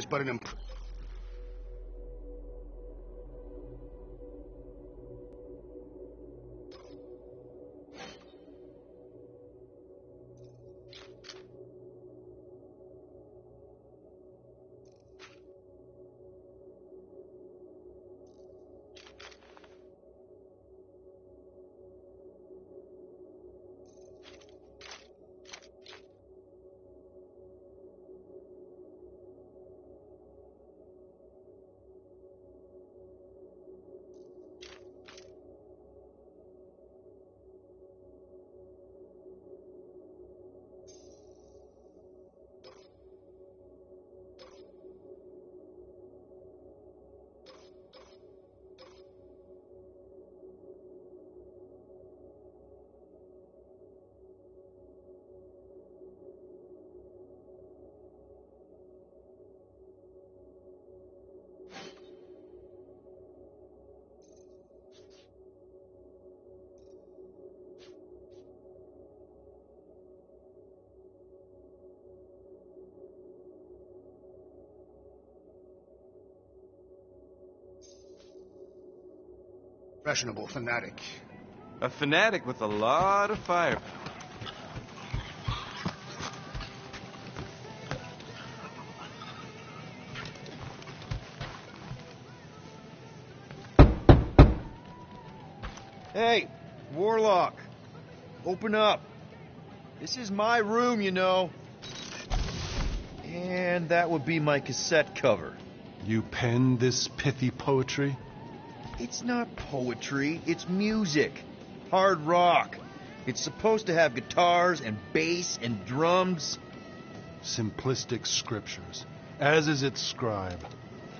but an impressionable fanatic. A fanatic with a lot of firepower. Hey, Warlock, open up. This is my room, you know. And that would be my cassette cover. You penned this pithy poetry? It's not poetry, it's music. Hard rock. It's supposed to have guitars and bass and drums. Simplistic scriptures, as is its scribe.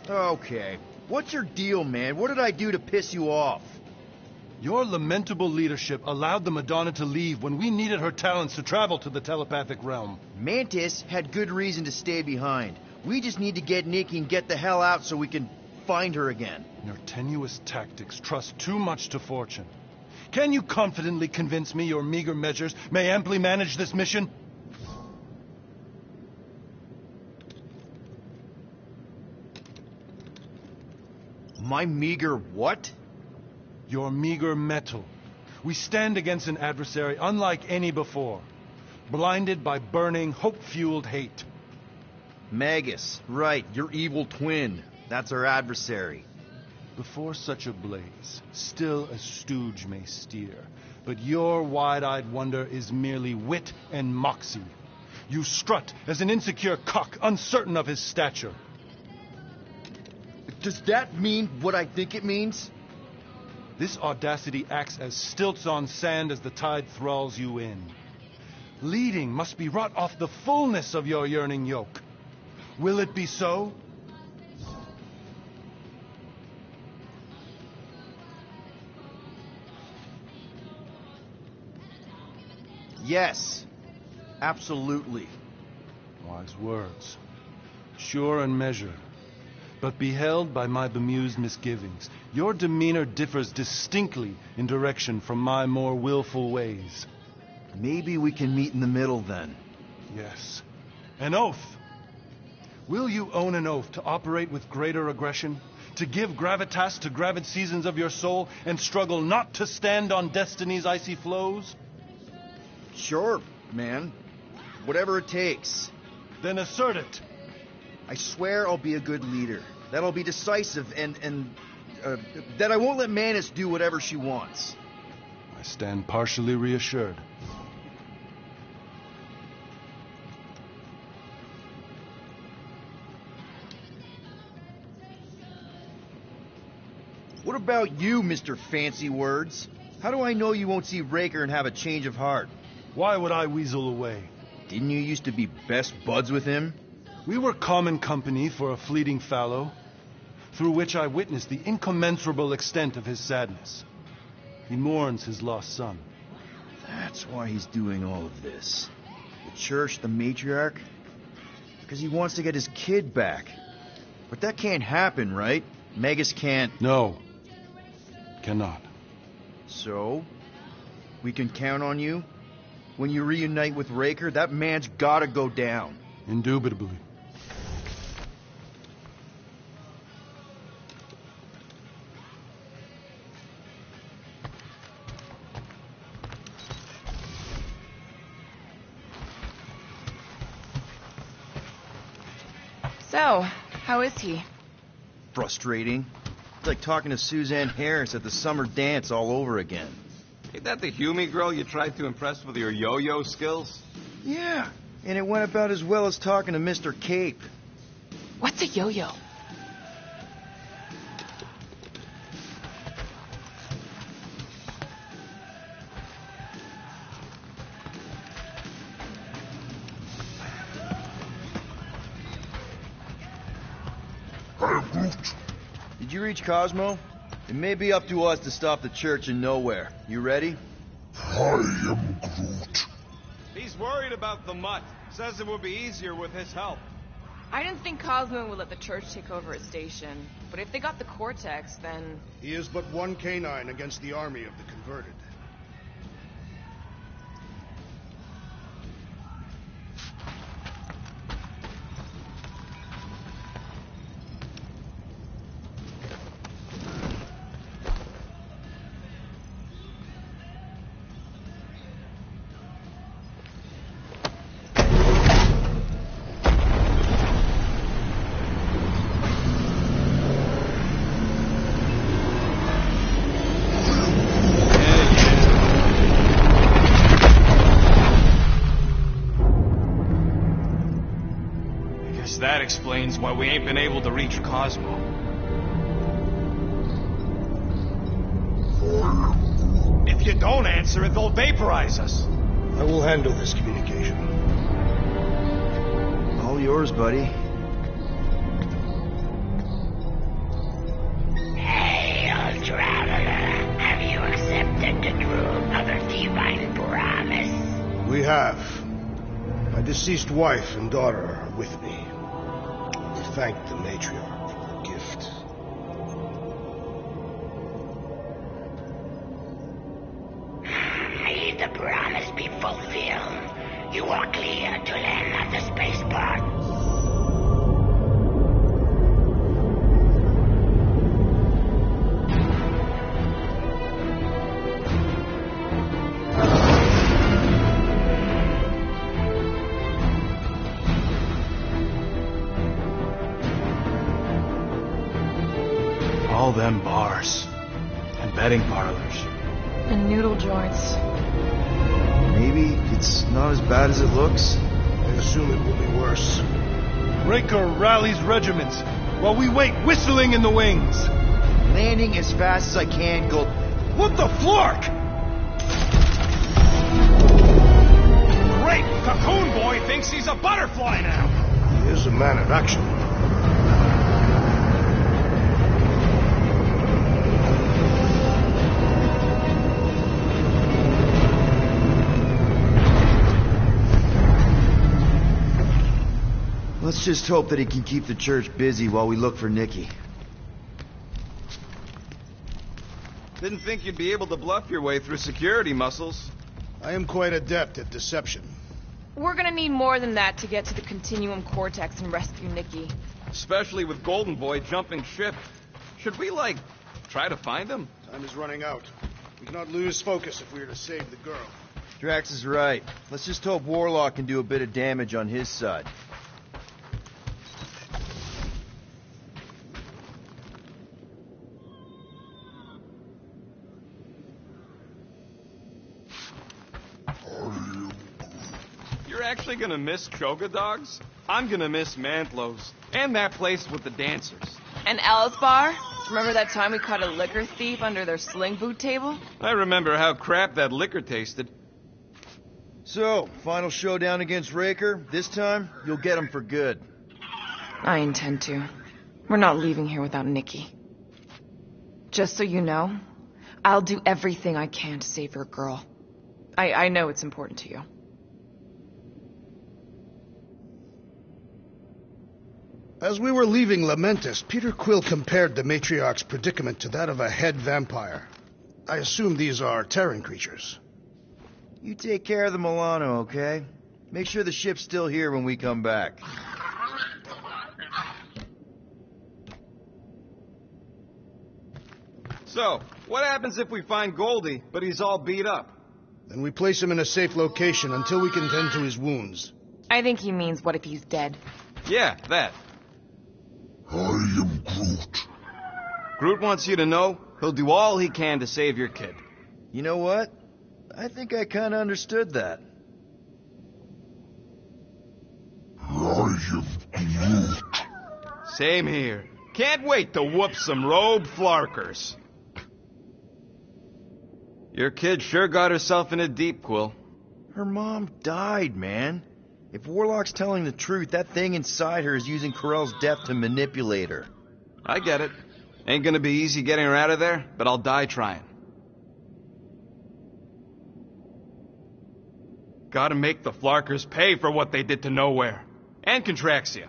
Okay, what's your deal, man? What did I do to piss you off? Your lamentable leadership allowed the Madonna to leave when we needed her talents to travel to the telepathic realm. Mantis had good reason to stay behind. We just need to get Nikki and get the hell out so we can find her again. Your tenuous tactics trust too much to fortune. Can you confidently convince me your meager measures may amply manage this mission? My meager what? Your meager metal. We stand against an adversary unlike any before, blinded by burning, hope-fueled hate. Magus, right, your evil twin. That's our adversary. Before such a blaze, still a stooge may steer, but your wide-eyed wonder is merely wit and moxie. You strut as an insecure cock, uncertain of his stature. Does that mean what I think it means? This audacity acts as stilts on sand as the tide thralls you in. Leading must be wrought off the fullness of your yearning yoke. Will it be so? Yes, absolutely. Wise words. Sure and measured. But beheld by my bemused misgivings, your demeanor differs distinctly in direction from my more willful ways. Maybe we can meet in the middle then. Yes. An oath. Will you own an oath to operate with greater aggression? To give gravitas to gravid seasons of your soul and struggle not to stand on destiny's icy flows? Sure, man. Whatever it takes. Then assert it. I swear I'll be a good leader. That I'll be decisive and that I won't let Mantis do whatever she wants. I stand partially reassured. What about you, Mr. Fancy Words? How do I know you won't see Raker and have a change of heart? Why would I weasel away? Didn't you used to be best buds with him? We were common company for a fleeting fallow, through which I witnessed the incommensurable extent of his sadness. He mourns his lost son. That's why he's doing all of this. The church, the matriarch? Because he wants to get his kid back. But that can't happen, right? Magus can't... No. Cannot. So? We can count on you? When you reunite with Raker, that man's gotta go down. Indubitably. So, how is he? Frustrating. It's like talking to Suzanne Harris at the summer dance all over again. Ain't that the Hume girl you tried to impress with your yo-yo skills? Yeah, and it went about as well as talking to Mr. Cape. What's a yo-yo? Did you reach Cosmo? It may be up to us to stop the church in nowhere. You ready? I am Groot. He's worried about the mutt. Says it will be easier with his help. I didn't think Cosmo would let the church take over his station. But if they got the Cortex, then... He is but one canine against the army of the converted. That explains why we ain't been able to reach Cosmo. If you don't answer it, they'll vaporize us. I will handle this communication. All yours, buddy. Hey, old traveler, have you accepted the truth of a divine promise? We have. My deceased wife and daughter are with me. Thank the matriarch for the gift. May the promise be fulfilled. You are clear to land at the spaceport. All them bars. And betting parlors. And noodle joints. Maybe it's not as bad as it looks. I assume it will be worse. Raker rallies regiments while we wait whistling in the wings. Landing as fast as I can, go... What the flark? Great! Cocoon Boy thinks he's a butterfly now! He is a man of action. Let's just hope that he can keep the church busy while we look for Nikki. Didn't think you'd be able to bluff your way through security muscles. I am quite adept at deception. We're gonna need more than that to get to the Continuum Cortex and rescue Nikki. Especially with Golden Boy jumping ship. Should we, try to find him? Time is running out. We cannot lose focus if we are to save the girl. Drax is right. Let's just hope Warlock can do a bit of damage on his side. You're actually gonna miss Choga Dogs? I'm gonna miss Mantlos. And that place with the dancers. And Alice Bar? Remember that time we caught a liquor thief under their sling boot table? I remember how crap that liquor tasted. So, final showdown against Raker. This time, you'll get him for good. I intend to. We're not leaving here without Nikki. Just so you know, I'll do everything I can to save your girl. I know it's important to you. As we were leaving Lamentus, Peter Quill compared the matriarch's predicament to that of a head vampire. I assume these are Terran creatures. You take care of the Milano, okay? Make sure the ship's still here when we come back. So, what happens if we find Goldie, but he's all beat up? Then we place him in a safe location until we can tend to his wounds. I think he means what if he's dead. Yeah, that. I am Groot. Groot wants you to know he'll do all he can to save your kid. You know what? I think I kind of understood that. I am Groot. Same here. Can't wait to whoop some rogue flarkers. Your kid sure got herself in a deep, Quill. Her mom died, man. If Warlock's telling the truth, that thing inside her is using Corell's death to manipulate her. I get it. Ain't gonna be easy getting her out of there, but I'll die trying. Gotta make the Flarkers pay for what they did to Nowhere. And Contraxia.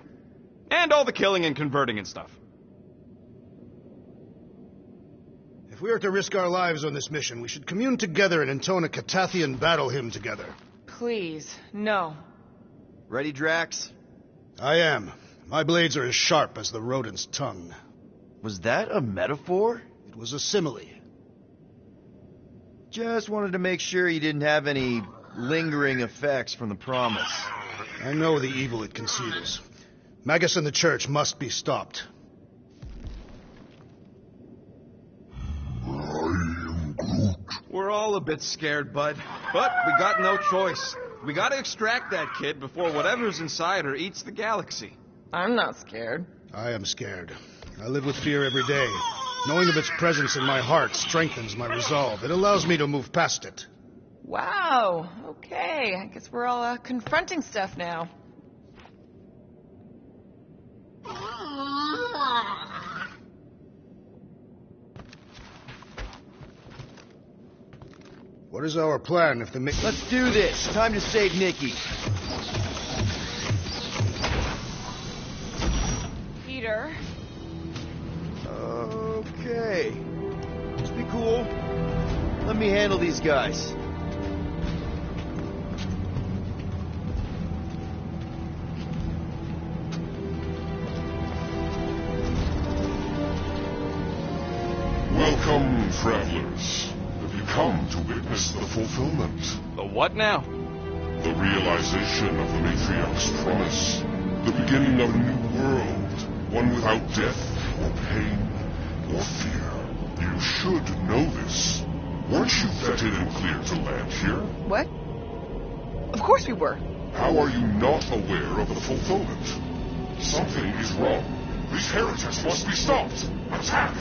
And all the killing and converting and stuff. If we are to risk our lives on this mission, we should commune together and intone a Catathian battle hymn together. Please, no. Ready, Drax? I am. My blades are as sharp as the rodent's tongue. Was that a metaphor? It was a simile. Just wanted to make sure you didn't have any lingering effects from the promise. I know the evil it conceals. Magus and the Church must be stopped. I am Groot. We're all a bit scared, bud. But we got no choice. We gotta extract that kid before whatever's inside her eats the galaxy. I'm not scared. I am scared. I live with fear every day. Knowing of its presence in my heart strengthens my resolve. It allows me to move past it. Wow, okay. I guess we're all confronting stuff now. What is our plan if the Let's do this. Time to save Nikki. Peter? Okay. Just be cool. Let me handle these guys. Welcome, travelers. Have you come to witness the fulfillment? The what now? The realization of the Matriarch's promise. The beginning of a new world. One without death, or pain, or fear. You should know this. Weren't you vetted and cleared to land here? What? Of course we were. How are you not aware of the fulfillment? Something is wrong. These heretics must be stopped. Attack!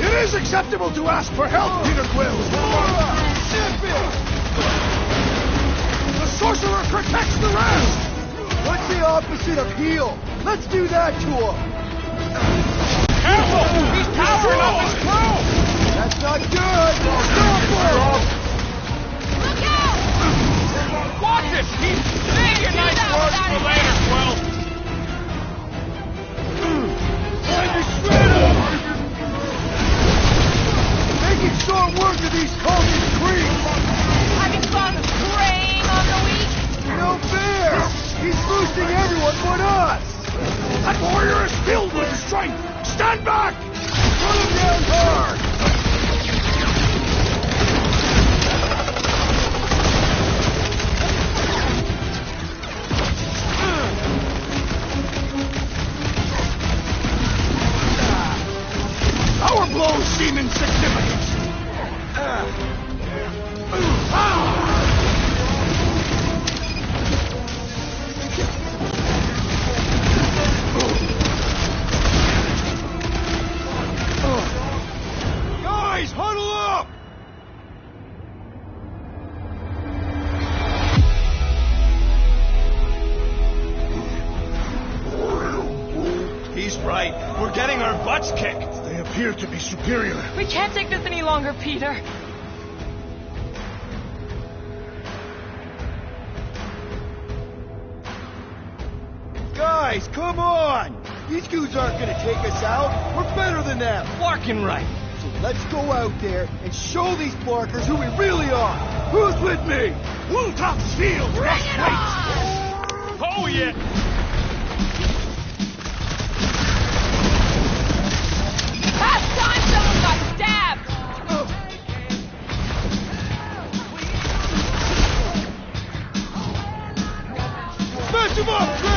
It is acceptable to ask for help, Peter Quill! The sorcerer protects the rest! What's the opposite of heal? Let's do that to him! Careful! He's powering up his crew! That's not good! Stop him! Look out! Watch it! He's saying your nice words for later, Quill! Time to shred him! Making short work of these cultic creeps! Having fun preying on the weak? No fair! He's boosting everyone but us! That warrior is filled with strength! Stand back! Put him down hard! Our blows seem insignificant! Guys, huddle up! He's right. We're getting our butts kicked. They appear to be superior. We can't take this any longer, Peter. Guys, come on! These goons aren't gonna take us out. We're better than them. Larkin right. So let's go out there and show these Blarkers who we really are. Who's with me? Wooltop's field! Oh, yeah!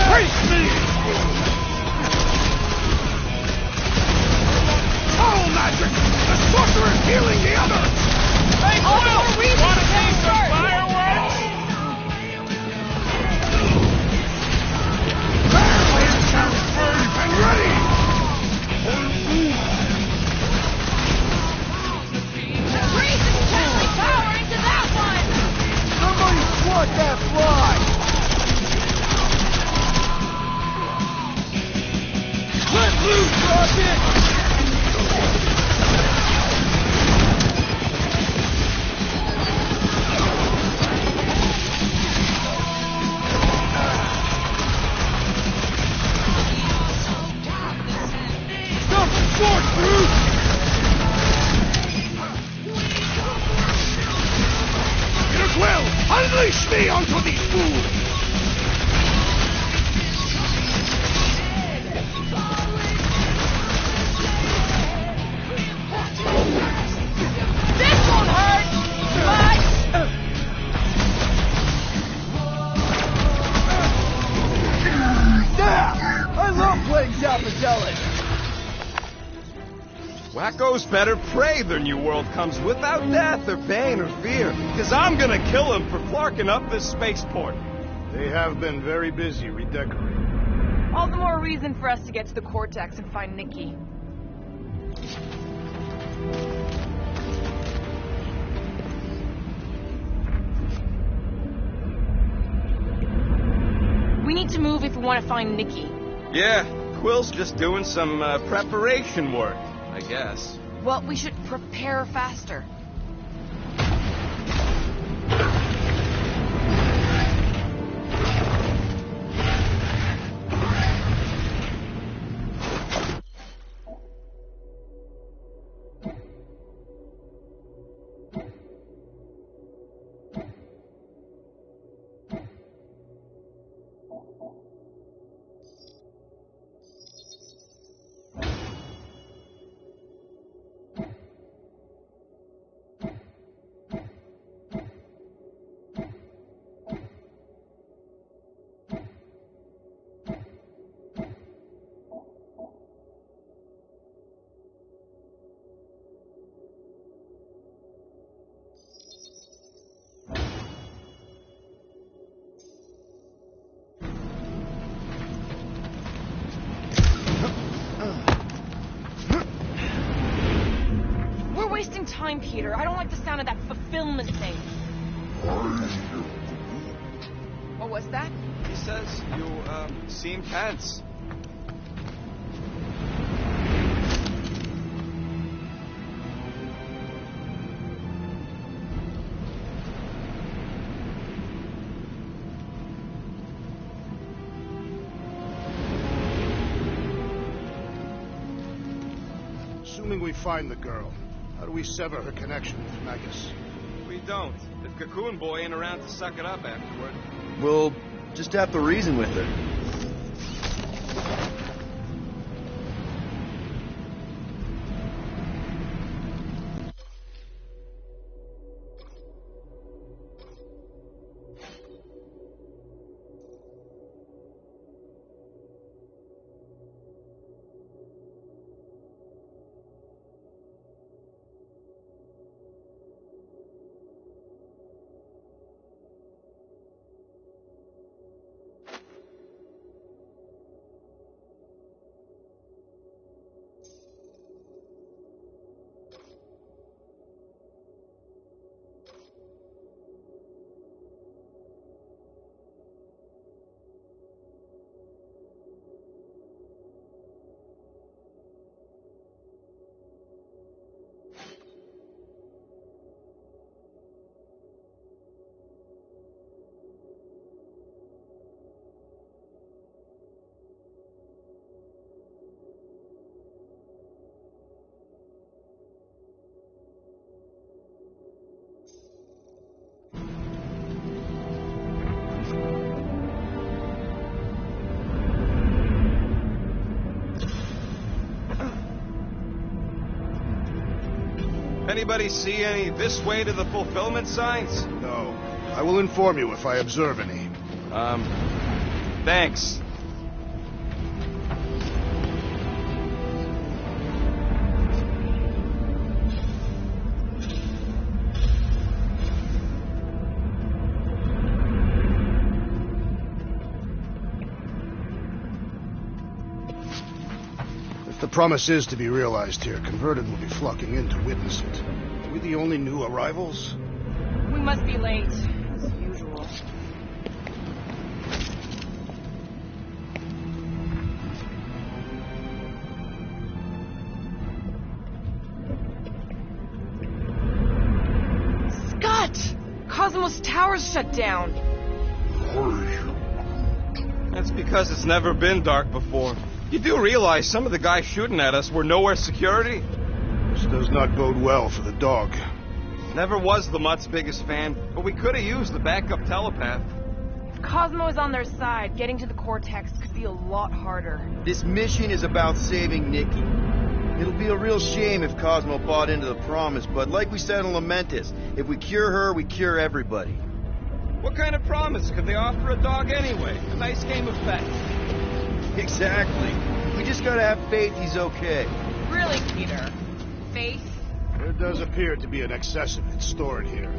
Face me! Foul magic! The sorcerer is healing the other! Hey, Quill! Wanna see some fireworks? There, sounds brave and ready! The priest is totally powering to that one! Somebody swat that fly! Let loose, Rocket! Unleash me onto these fools! This won't hurt much! Yeah! I love playing Zappadelli! Wacko's better prey than New World comes without death or pain or fear. Because I'm gonna kill him for clarking up this spaceport. They have been very busy redecorating. All the more reason for us to get to the Cortex and find Nikki. We need to move if we want to find Nikki. Yeah, Quill's just doing some preparation work, I guess. Well, we should prepare faster. Time, Peter. I don't like the sound of that fulfillment thing. What was that? He says you, seem tense. Assuming we find the girl, how do we sever her connection with Magus? We don't. If Cocoon Boy ain't around to suck it up afterward. We'll just have to reason with her. Anybody see any this way to the fulfillment signs? No. I will inform you if I observe any. Thanks. If the promise is to be realized here, converted will be flocking in to witness it. Are we the only new arrivals? We must be late, as usual. Scott! Cosmos Tower's shut down. That's because it's never been dark before. You do realize some of the guys shooting at us were nowhere security? This does not bode well for the dog. Never was the Mutt's biggest fan, but we could have used the backup telepath. Cosmo is on their side. Getting to the Cortex could be a lot harder. This mission is about saving Nikki. It'll be a real shame if Cosmo bought into the promise, but like we said in Lamentus, if we cure her, we cure everybody. What kind of promise could they offer a dog anyway? A nice game of pets. Exactly. We just gotta have faith he's okay. Really, Peter? Faith? There does appear to be an excess of it stored here.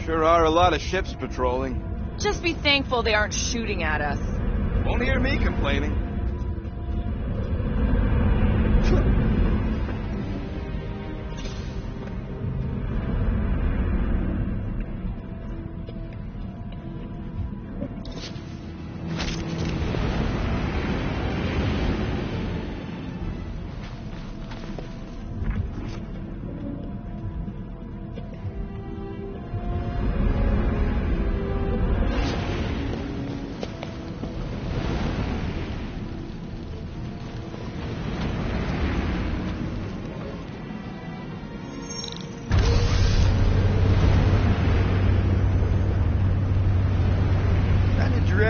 Sure are a lot of ships patrolling. Just be thankful they aren't shooting at us. Won't hear me complaining.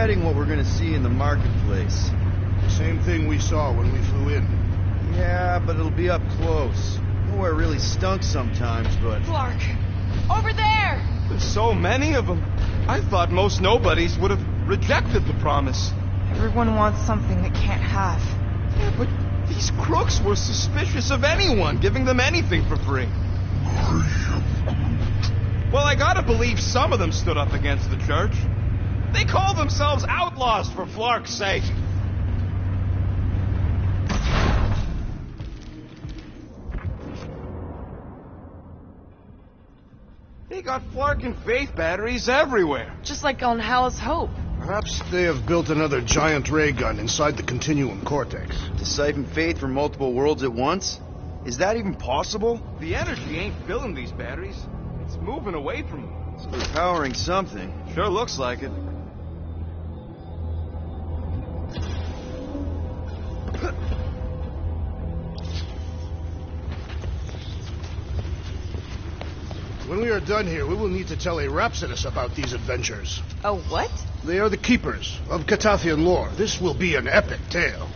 What we're gonna see in the marketplace. Same thing we saw when we flew in. Yeah, but it'll be up close. Nowhere really stunk sometimes, but... Clark! Over there! There's so many of them. I thought most nobodies would have rejected the promise. Everyone wants something they can't have. Yeah, but these crooks were suspicious of anyone giving them anything for free. Well, I gotta believe some of them stood up against the church. They call themselves outlaws, for Flark's sake. They got Flark and Faith batteries everywhere. Just like on Hal's Hope. Perhaps they have built another giant ray gun inside the Continuum Cortex. To siphon Faith from multiple worlds at once? Is that even possible? The energy ain't filling these batteries. It's moving away from them. So they're powering something. Sure looks like it. When we are done here, we will need to tell a Rhapsodus about these adventures. A what? They are the keepers of Catathian lore. This will be an epic tale.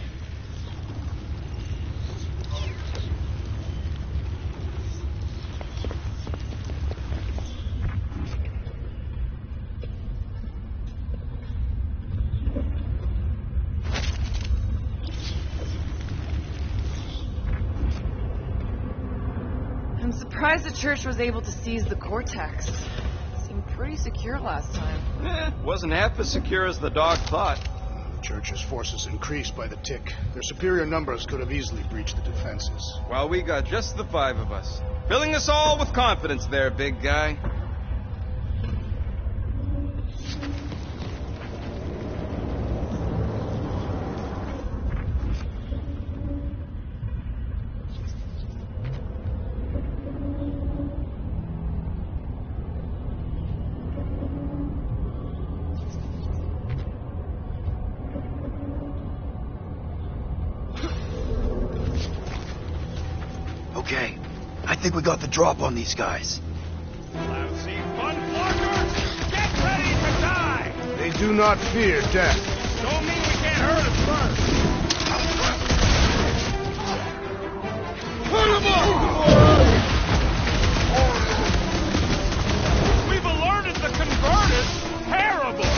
I'm surprised the church was able to seize the Cortex. It seemed pretty secure last time. Wasn't half as secure as the dog thought. The church's forces increased by the tick. Their superior numbers could have easily breached the defenses. Well, we got just the 5 of us. Filling us all with confidence there, big guy. Okay, I think we got the drop on these guys. Lousy fun blockers! Get ready to die! They do not fear death. Don't mean we can't hurt us first! Put 'em up! We've alerted the converted! Terrible!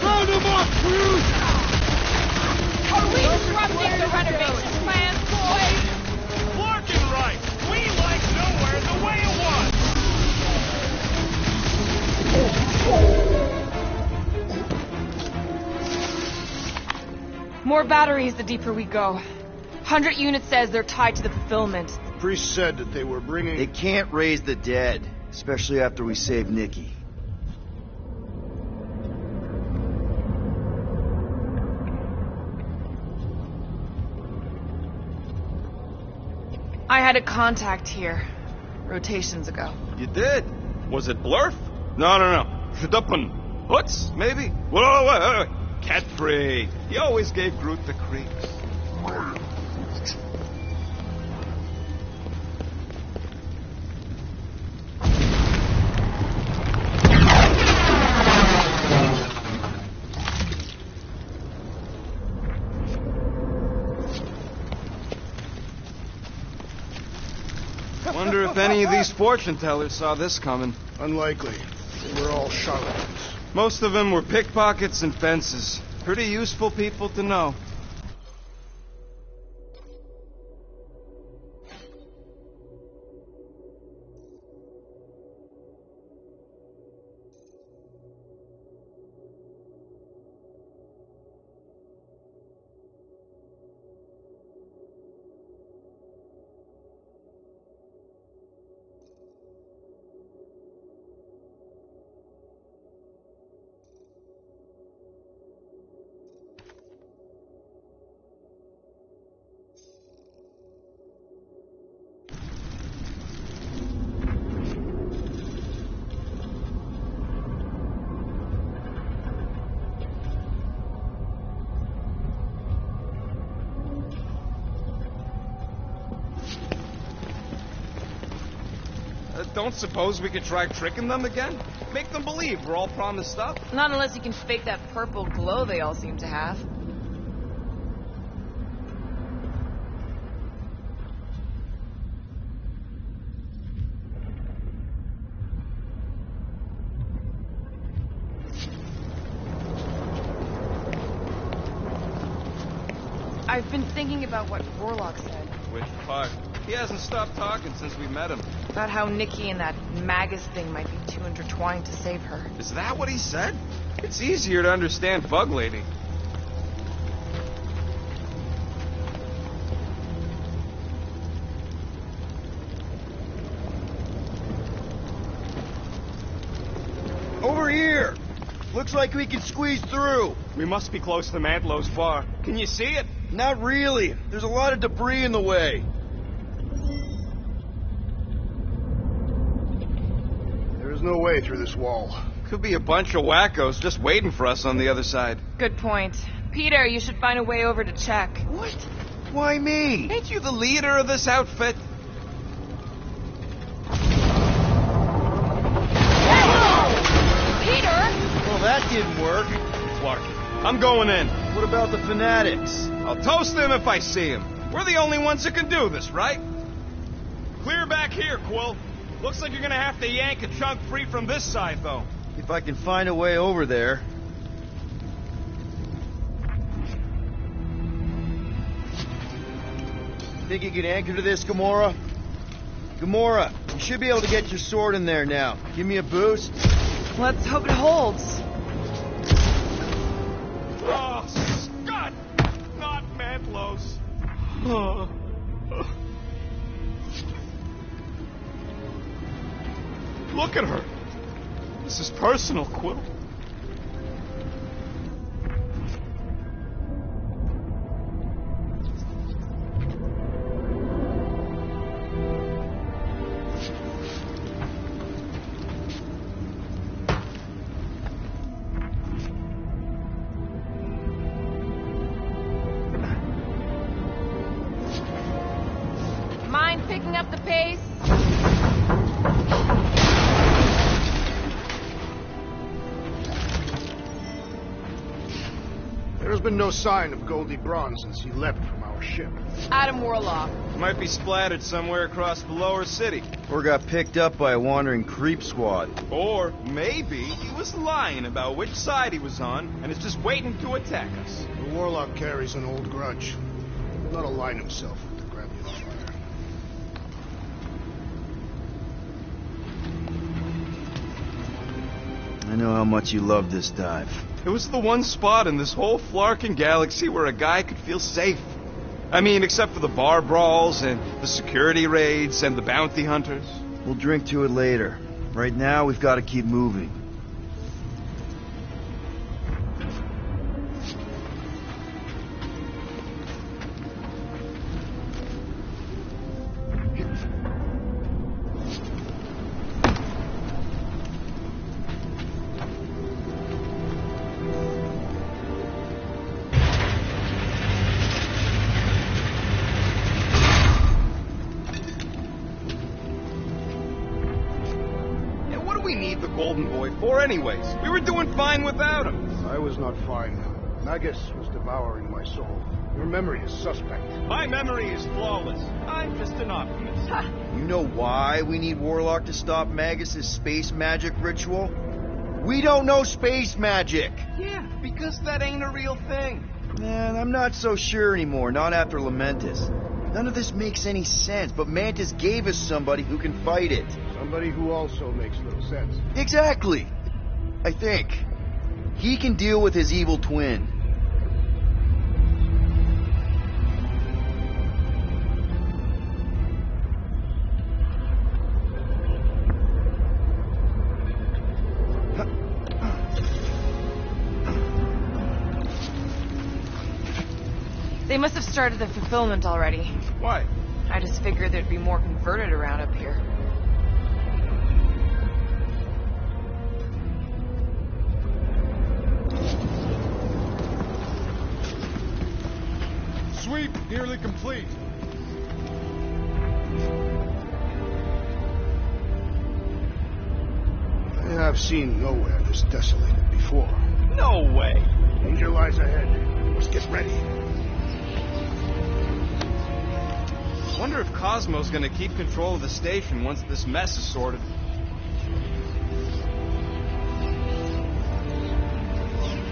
Round 'em up, Cruz! Are we disrupting the renovation plans, boys? Larkin right! We like no More batteries the deeper we go. 100 units says they're tied to the fulfillment. Priest said that they were bringing... They can't raise the dead, especially after we save Nikki. I had a contact here, rotations ago. You did? Was it Blurf? No. Shduppen. Hutz, maybe? Wait. Cat-free. He always gave Groot the creeps. Wonder if any of these fortune tellers saw this coming. Unlikely. They were all charlatans. Most of them were pickpockets and fences. Pretty useful people to know. Don't suppose we could try tricking them again? Make them believe we're all promised stuff? Not unless you can fake that purple glow they all seem to have. I've been thinking about what Warlock said. Which part? He hasn't stopped talking since we met him. About how Nikki and that Magus thing might be too intertwined to save her. Is that what he said? It's easier to understand Bug Lady. Over here! Looks like we can squeeze through. We must be close to Mantlow's bar. Can you see it? Not really. There's a lot of debris in the way. There's no way through this wall. Could be a bunch of wackos just waiting for us on the other side. Good point. Peter, you should find a way over to check. What? Why me? Ain't you the leader of this outfit? Peter! Well, that didn't work. Clark, I'm going in. What about the fanatics? I'll toast them if I see them. We're the only ones who can do this, right? Clear back here, Quill. Looks like you're gonna have to yank a chunk free from this side, though. If I can find a way over there. Think you can anchor to this, Gamora? Gamora, you should be able to get your sword in there now. Give me a boost. Let's hope it holds. Oh, Scott! Not Mantlow's. Oh. Look at her. This is personal, Quill. Mind picking up the pace? There's been no sign of Goldie Braun since he left from our ship. Adam Warlock. Might be splattered somewhere across the lower city. Or got picked up by a wandering creep squad. Or maybe he was lying about which side he was on and is just waiting to attack us. The Warlock carries an old grudge. He'll not align himself with the Gramular Fire. I know how much you love this dive. It was the one spot in this whole flarkin' galaxy where a guy could feel safe. I mean, except for the bar brawls and the security raids and the bounty hunters. We'll drink to it later. Right now, we've got to keep moving. Anyways, we were doing fine without him. I was not fine. Magus was devouring my soul. Your memory is suspect. My memory is flawless. I'm just an optimist. You know why we need Warlock to stop Magus' space magic ritual? We don't know space magic! Yeah, because that ain't a real thing. Man, I'm not so sure anymore, not after Lamentis. None of this makes any sense, but Mantis gave us somebody who can fight it. Somebody who also makes little sense. Exactly! I think. He can deal with his evil twin. They must have started the fulfillment already. Why? I just figured there'd be more converted around up here. Sweep nearly complete. I have seen nowhere this desolated before. No way. Danger lies ahead. We must get ready. Wonder if Cosmo's gonna keep control of the station once this mess is sorted.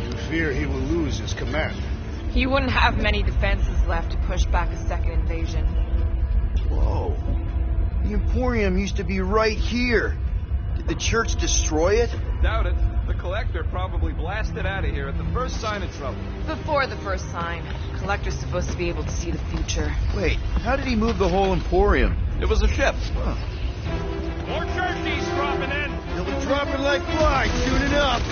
You fear he will lose his command. He wouldn't have many defenses left to push back a second invasion. Whoa. The Emporium used to be right here. Did the church destroy it? Doubt it. The Collector probably blasted out of here at the first sign of trouble. Before the first sign. Collector's supposed to be able to see the future. Wait, how did he move the whole Emporium? It was a ship. Huh. More churchies dropping in. They'll be dropping like flies. Tune it up.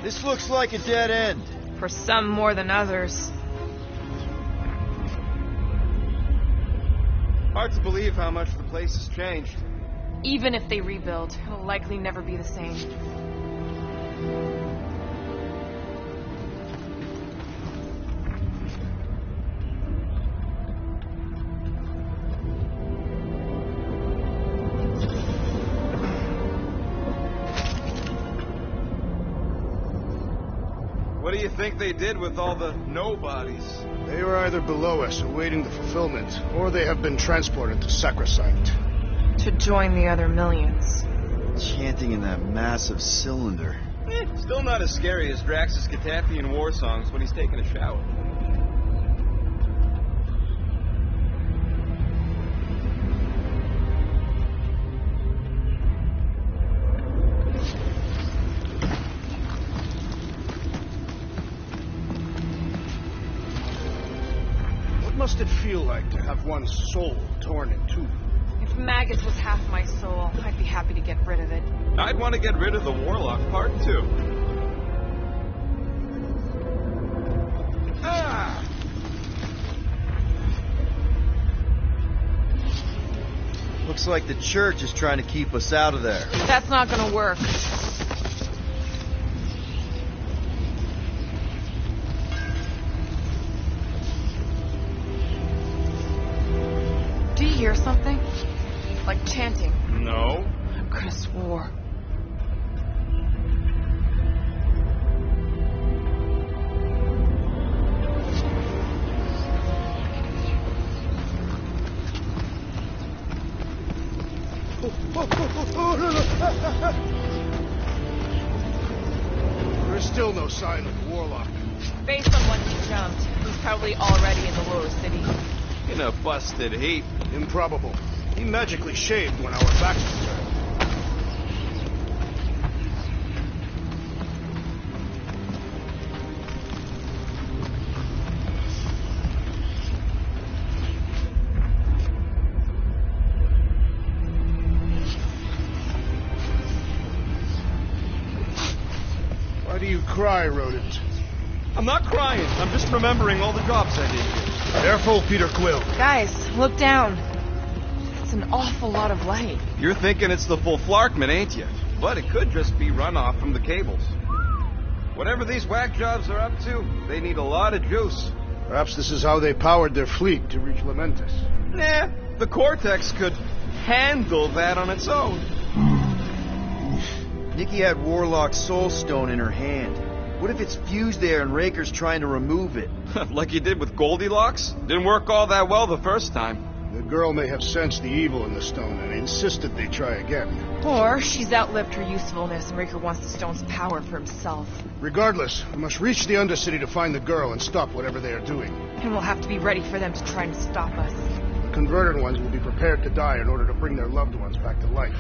This looks like a dead end. For some more than others. Hard to believe how much the place has changed. Even if they rebuild, it'll likely never be the same. What do you think they did with all the nobodies? They are either below us awaiting the fulfillment, or they have been transported to Sacrosanct. To join the other millions. Chanting in that massive cylinder. Still not as scary as Drax's Catathian war songs when he's taking a shower. What must it feel like to have one's soul torn in two? If Magus was half my soul, I'd be happy to get rid of it. I'd want to get rid of the Warlock Part 2. Ah! Looks like the church is trying to keep us out of there. That's not gonna work. Do you hear something? Like chanting. No. I could have swore. There's still no sign of the warlock. Based on when he jumped, he's probably already in the lower city. In a busted heap. Improbable. He magically shaved when our backs were turned. Why do you cry, rodent? I'm not crying. I'm just remembering all the jobs I did here. Careful, Peter Quill. Guys, look down. That's an awful lot of light. You're thinking it's the full Flarkman, ain't you? But it could just be runoff from the cables. Whatever these whack jobs are up to, they need a lot of juice. Perhaps this is how they powered their fleet to reach Lamentis. Nah, the Cortex could handle that on its own. Nikki had Warlock's soul stone in her hand. What if it's fused there and Raker's trying to remove it? Like you did with Goldilocks? Didn't work all that well the first time. The girl may have sensed the evil in the stone and insisted they try again. Or she's outlived her usefulness and Raker wants the stone's power for himself. Regardless, we must reach the Undercity to find the girl and stop whatever they are doing. And we'll have to be ready for them to try and stop us. The converted ones will be prepared to die in order to bring their loved ones back to life.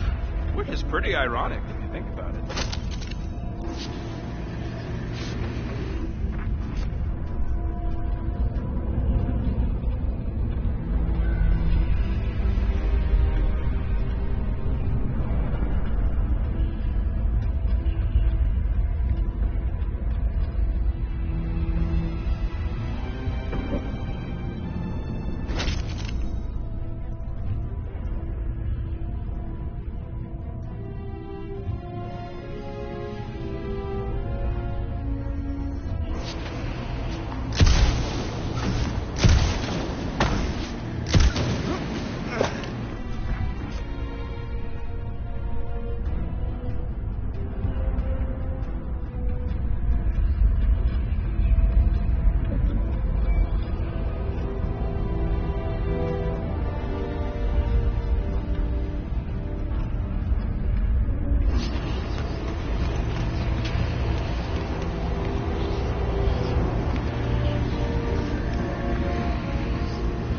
Which is pretty ironic if you think about it.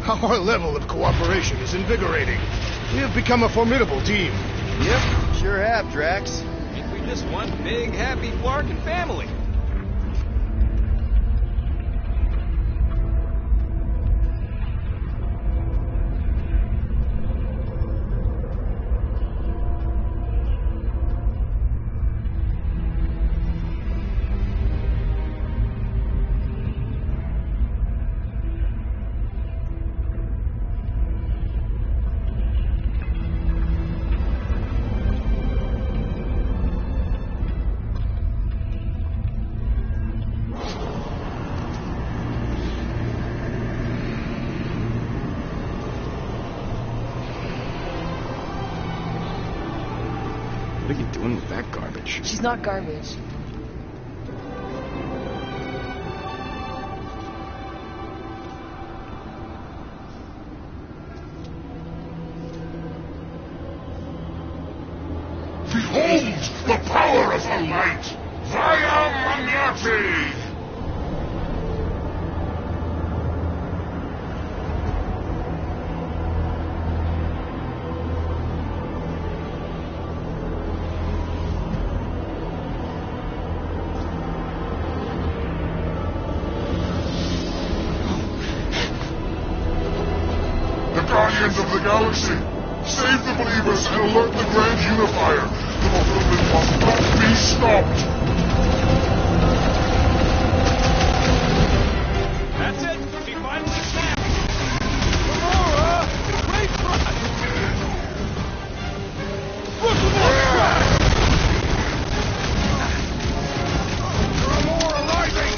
Our level of cooperation is invigorating. We have become a formidable team. Yep, sure have, Drax. Ain't we just one big, happy Flarkin family? What are you doing with that garbage? She's not garbage. Behold the power of the light! Via Magnati! Guardians of the Galaxy! Save the believers and alert the Grand Unifier! The fulfillment must not be stopped! That's it! He finally snapped! Aurora! Great run! Look at that! Aurora rising!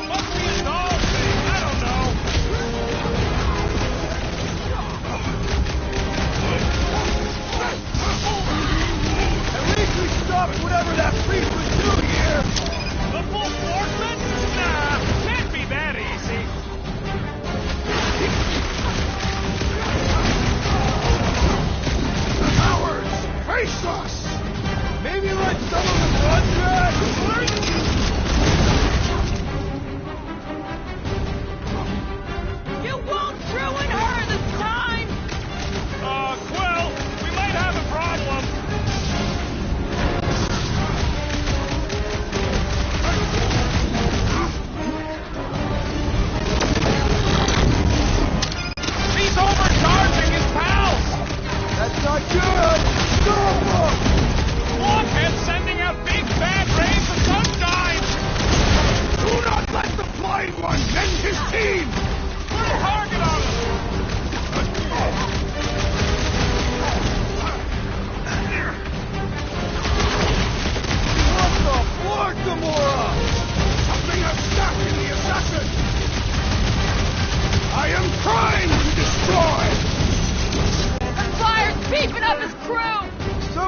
Must be a doll thing! I don't know!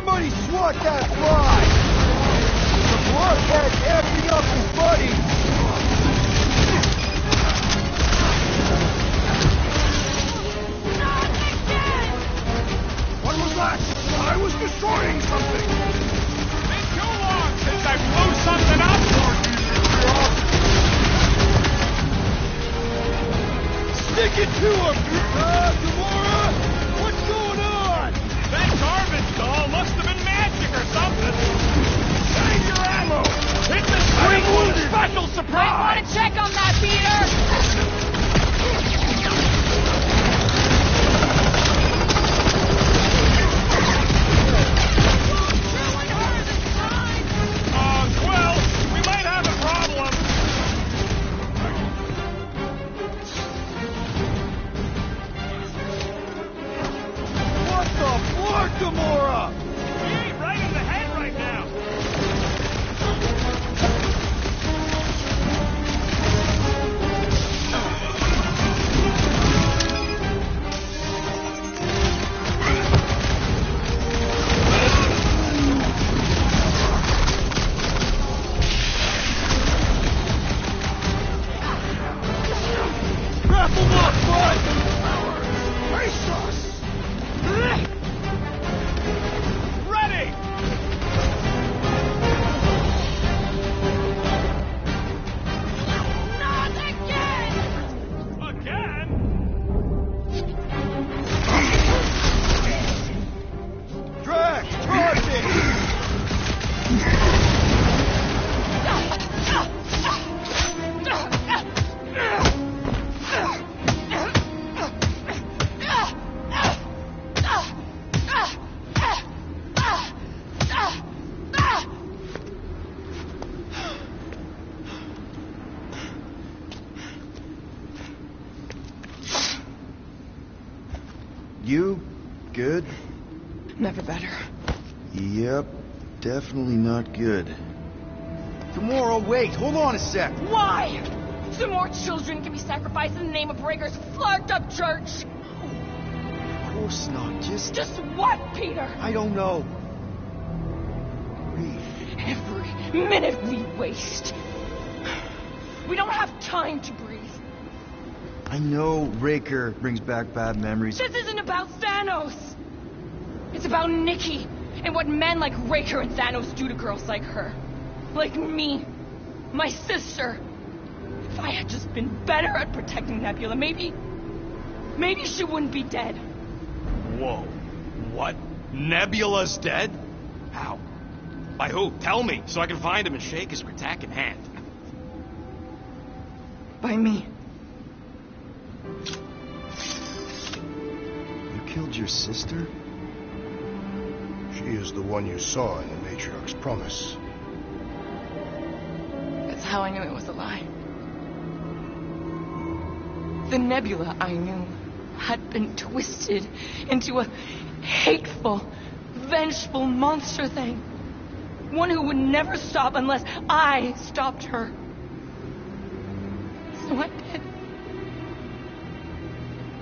Somebody swat that fly! The blockhead empty up his buddy! What was that? I was destroying something! Been too long since I blew something up! Stick it to him! Gamora! What's going on? That garbage doll must have been magic or something! Save your ammo! Hit the screen with a special Might surprise! want to check on that, Peter! Well, we might have a problem. What the fuck, Gamora? We ain't right in the head right now. Grapple up, bud! Face us! Ready! Not again! Again? Drax, charge it! You good? Never better. Yep, definitely not good. Gamora, wait, hold on a sec. Why? So more children can be sacrificed in the name of Breaker's flarked up church? Of course not, Just what, Peter? I don't know. Breathe. Every minute we waste. We don't have time to breathe. I know Raker brings back bad memories. This isn't about Thanos. It's about Nikki and what men like Raker and Thanos do to girls like her. Like me. My sister. If I had just been better at protecting Nebula, maybe she wouldn't be dead. Whoa. What? Nebula's dead? How? By who? Tell me, so I can find him and shake his Ratak in hand. By me. You killed your sister? She is the one you saw in the Matriarch's promise. That's how I knew it was a lie. The Nebula I knew had been twisted into a hateful, vengeful monster thing. One who would never stop unless I stopped her. So I did.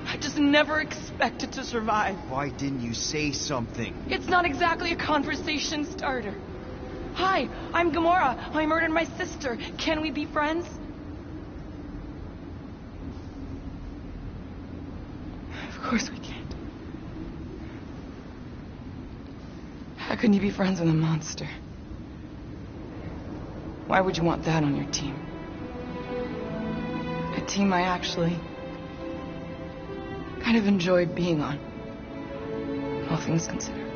I just never expected to survive. Why didn't you say something? It's not exactly a conversation starter. Hi, I'm Gamora. I murdered my sister. Can we be friends? Of course we can't. How can you be friends with a monster? Why would you want that on your team? A team I actually kind of enjoy being on. All things considered.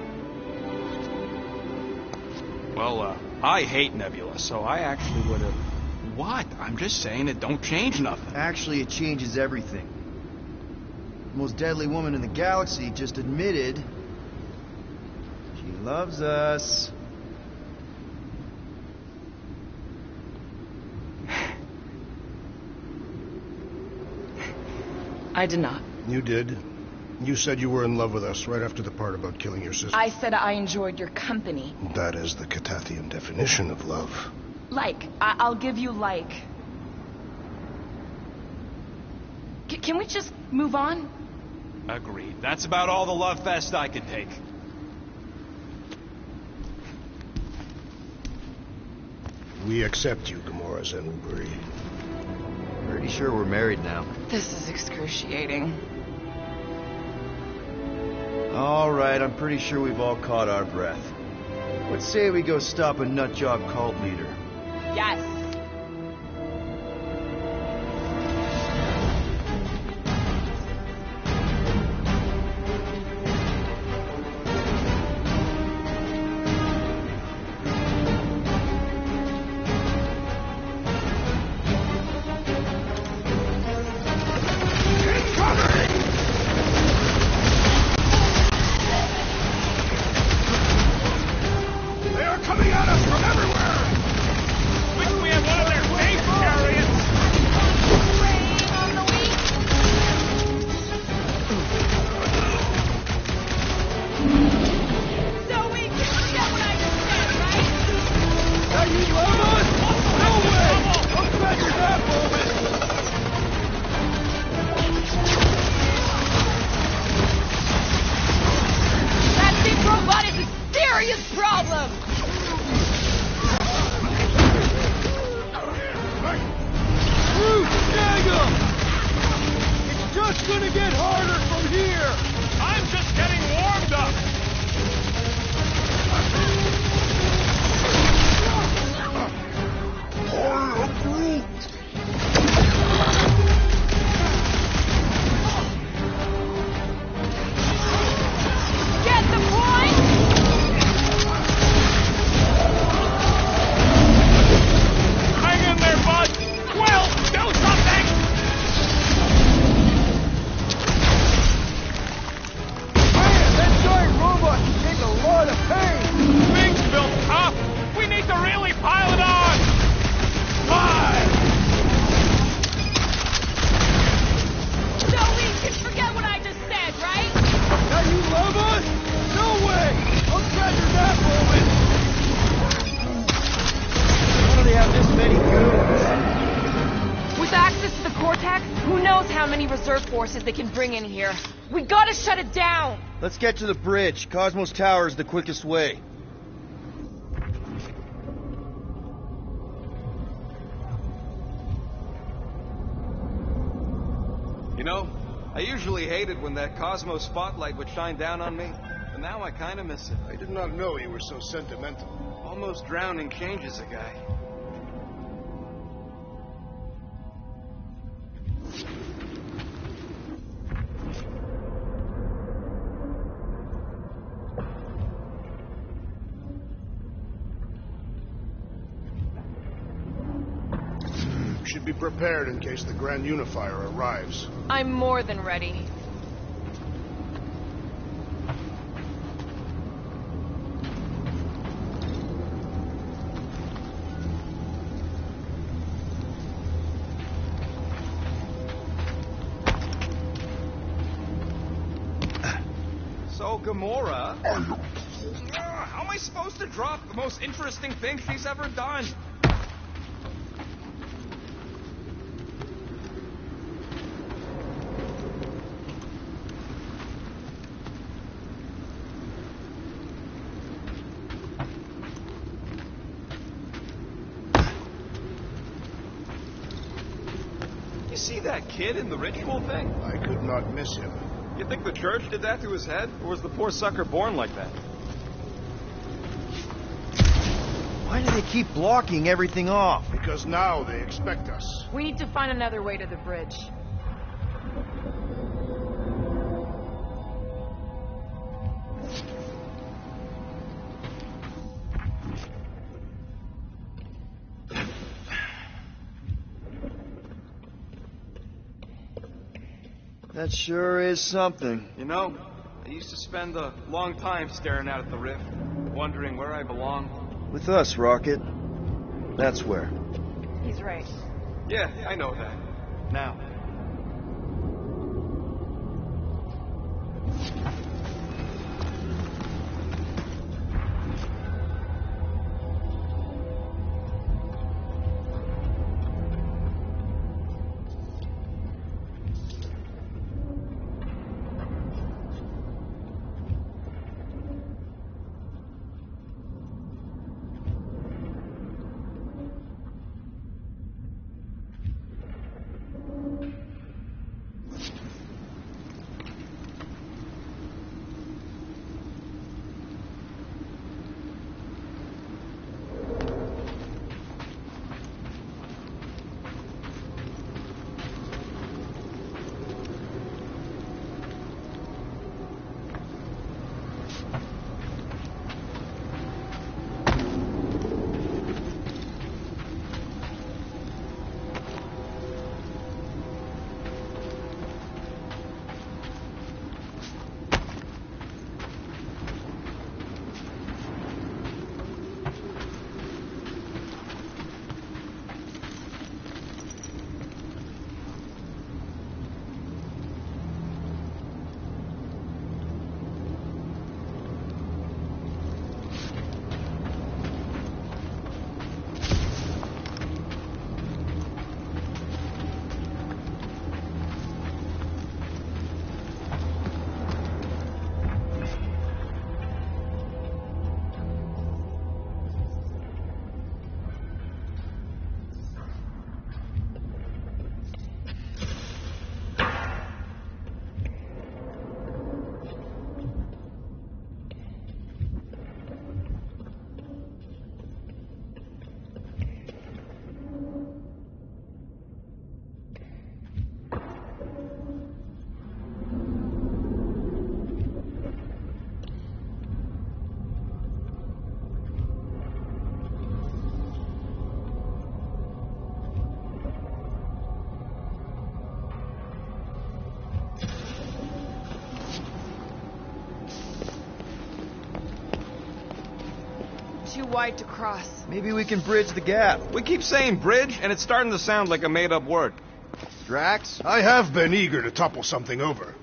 Well, I hate Nebula, so I actually would have... What? I'm just saying it don't change nothing. Actually, it changes everything. The most deadly woman in the galaxy just admitted she loves us. I did not. You did. You said you were in love with us right after the part about killing your sister. I said I enjoyed your company. That is the Catathian definition of love. Like. I'll give you like. Can we just move on? Agreed. That's about all the love fest I could take. We accept you, Gamora Zenuburi. Pretty sure we're married now. This is excruciating. Alright, I'm pretty sure we've all caught our breath. Let's say we go stop a nutjob cult leader. Yes. They are coming at us from everywhere! Wish we had one of their tank chariots! So we can forget what I just said, right? Now you love us? No way! I'm glad you're that moment! That big robot is a serious problem! Bruce, snag him! It's just gonna get harder from here! I'm just getting warmed up! Get the point? Hang in there, bud! Will, do something! Man, that giant robot can take a lot of pain! Wings built tough! We need to really pile it on! Why? So we can forget what I just said, right? Now you love us? No way! I'm glad you're that moment! How do they have this many goons? With access to the Cortex, who knows how many reserve forces they can bring in here. We gotta shut it down! Let's get to the bridge. Cosmos Tower is the quickest way. You know, I usually hated when that Cosmos spotlight would shine down on me, but now I kind of miss it. I did not know you were so sentimental. Almost drowning changes a guy. Should be prepared in case the Grand Unifier arrives. I'm more than ready. So, Gamora... how am I supposed to drop the most interesting thing she's ever done? You see that kid in the ritual thing? I could not miss him. You think the church did that to his head? Or was the poor sucker born like that? Why do they keep blocking everything off? Because now they expect us. We need to find another way to the bridge. That sure is something. You know, I used to spend a long time staring out at the rift, wondering where I belong. With us, Rocket. That's where. He's right. Yeah, I know that. Now. too wide to cross. Maybe we can bridge the gap. We keep saying bridge, and it's starting to sound like a made-up word. Drax? I have been eager to topple something over.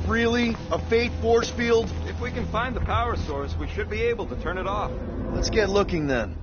Really? A fate force field? If we can find the power source, we should be able to turn it off. Let's get looking then.